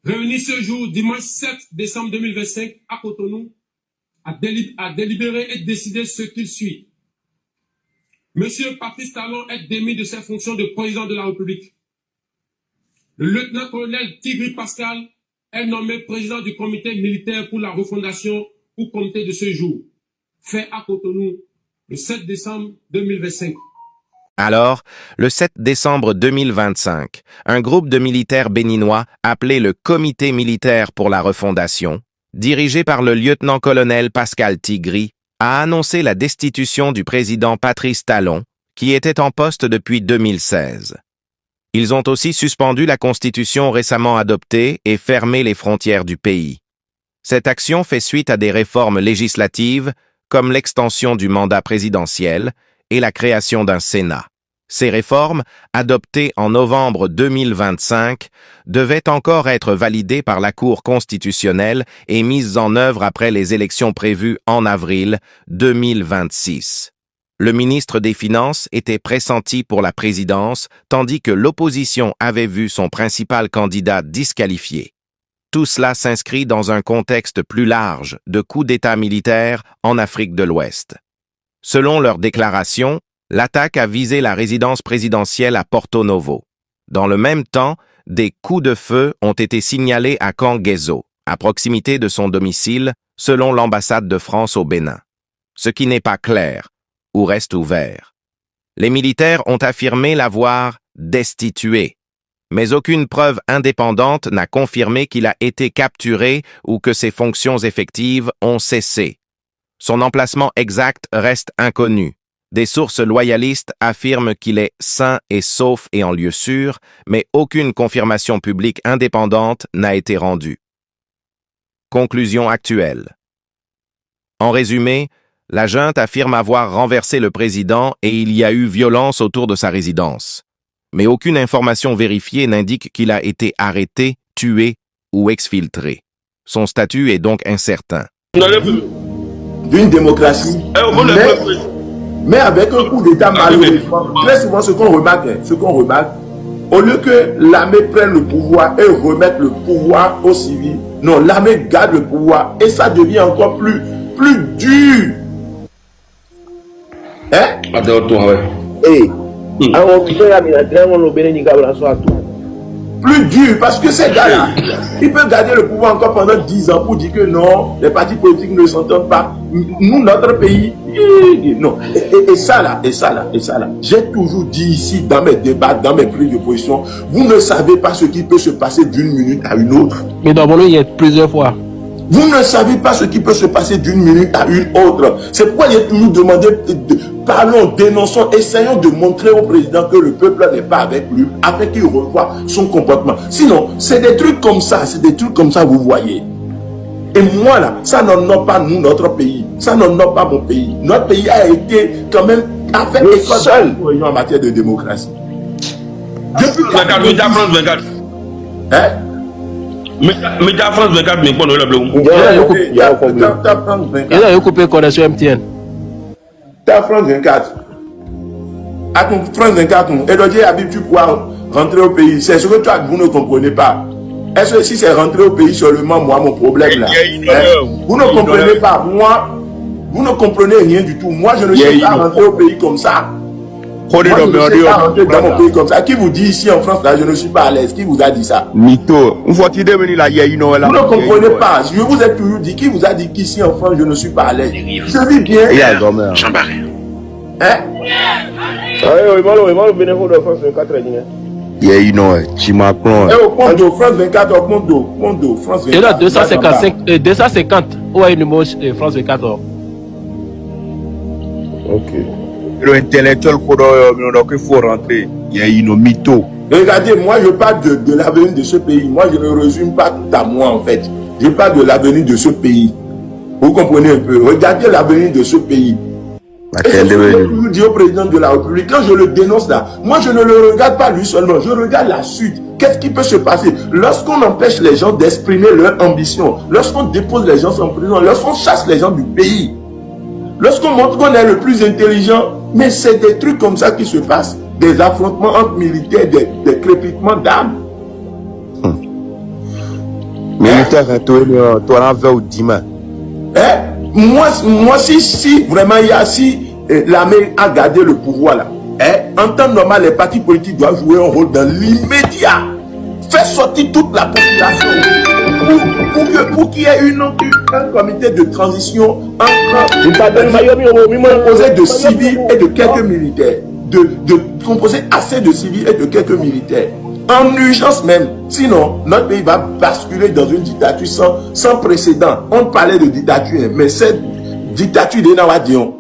réunie ce jour, dimanche 7 décembre 2025, à Cotonou, a délibéré et décidé ce qu'il suit. Monsieur Patrice Talon est démis de ses fonctions de président de la République. Le lieutenant-colonel Tigri Pascal est nommé président du comité militaire pour la refondation ou comité de ce jour, fait à Cotonou le 7 décembre 2025. Alors, le 7 décembre 2025, un groupe de militaires béninois appelé le Comité militaire pour la refondation, dirigé par le lieutenant-colonel Pascal Tigri, a annoncé la destitution du président Patrice Talon, qui était en poste depuis 2016. Ils ont aussi suspendu la Constitution récemment adoptée et fermé les frontières du pays. Cette action fait suite à des réformes législatives, comme l'extension du mandat présidentiel et la création d'un Sénat. Ces réformes, adoptées en novembre 2025, devaient encore être validées par la Cour constitutionnelle et mises en œuvre après les élections prévues en avril 2026. Le ministre des Finances était pressenti pour la présidence, tandis que l'opposition avait vu son principal candidat disqualifié. Tout cela s'inscrit dans un contexte plus large de coup d'État militaire en Afrique de l'Ouest. Selon leur déclaration, l'attaque a visé la résidence présidentielle à Porto Novo. Dans le même temps, des coups de feu ont été signalés à Kangezo, à proximité de son domicile, selon l'ambassade de France au Bénin. Ce qui n'est pas clair, ou reste ouvert. Les militaires ont affirmé l'avoir destitué, mais aucune preuve indépendante n'a confirmé qu'il a été capturé ou que ses fonctions effectives ont cessé. Son emplacement exact reste inconnu. Des sources loyalistes affirment qu'il est sain et sauf et en lieu sûr, mais aucune confirmation publique indépendante n'a été rendue. Conclusion actuelle. En résumé, la junte affirme avoir renversé le président et il y a eu violence autour de sa résidence. Mais aucune information vérifiée n'indique qu'il a été arrêté, tué ou exfiltré. Son statut est donc incertain. D'une démocratie, mais avec un coup d'État malheureux. Très souvent, ce qu'on remarque, au lieu que l'armée prenne le pouvoir et remette le pouvoir aux civils, non, l'armée garde le pouvoir et ça devient encore plus dur. Hein? Plus dur parce que ces gars-là, ils peuvent garder le pouvoir encore pendant 10 ans pour dire que non, les partis politiques ne s'entendent pas. Nous, notre pays, non. Et ça là, j'ai toujours dit ici dans mes débats, dans mes prises de position, vous ne savez pas ce qui peut se passer d'une minute à une autre. Mais dans mon il y a plusieurs fois. Vous ne savez pas ce qui peut se passer d'une minute à une autre. C'est pourquoi j'ai toujours demandé, parlons, dénonçons, essayons de montrer au président que le peuple n'est pas avec lui, afin qu'il revoie son comportement. Sinon, c'est des trucs comme ça, vous voyez. Et moi là, ça n'honore pas nous, notre pays. Ça n'honore pas mon pays. Notre pays a été quand même fait le seul en matière de démocratie. Depuis hein? Mais ta France 24, mais quoi, il a coupé connexion MTN. Ta France 24. À ton France 24, et Habib, tu pourras rentrer au pays. C'est ce que toi, vous ne comprenez pas. Est-ce que si c'est rentrer au pays seulement, moi, mon problème là, vous ne comprenez pas, moi, vous ne comprenez rien du tout. Moi, je ne suis pas rentré au pays comme ça. Moi, je ne suis pas rentré dans mon pays comme ça. Qui vous dit ici en France, là, je ne suis pas à l'aise? Qui vous a dit ça? Mytho. Une fois qu'il est venu là, il y a une Vous ne comprenez pas. Je vous ai toujours dit, qui vous a dit qu'ici en France, je ne suis pas à l'aise? Je vis bien. Il y a un Jean-Barré. Hein? Il y a une Chimacron. Et au Condo, France 24, Condo, France 24. Et là, 250. Où est le numéro de France 24? Ok. L'intellectuel, il faut rentrer. Il y a une mytho. Regardez, moi je parle de l'avenir de ce pays. Moi je ne résume pas tout à moi en fait. Je parle de l'avenir de ce pays. Vous comprenez un peu? Regardez l'avenir de ce pays. Et c'est ce que je toujours dis au président de la République. Quand je le dénonce là, moi je ne le regarde pas lui seulement. Je regarde la suite. Qu'est-ce qui peut se passer lorsqu'on empêche les gens d'exprimer leur ambition, lorsqu'on dépose les gens en prison, lorsqu'on chasse les gens du pays, lorsqu'on montre qu'on est le plus intelligent? Mais c'est des trucs comme ça qui se passent. Des affrontements entre militaires, des crépitements d'armes. Moi, si vraiment il y a, si l'armée a gardé le pouvoir là, en temps normal, les partis politiques doivent jouer un rôle dans l'immédiat. Faire sortir toute la population pour qu'il y ait un comité de transition composé de civils et de quelques militaires. Composé assez de civils et de quelques militaires. En urgence même. Sinon, notre pays va basculer dans une dictature sans précédent. On parlait de dictature, mais cette dictature de Nawadion.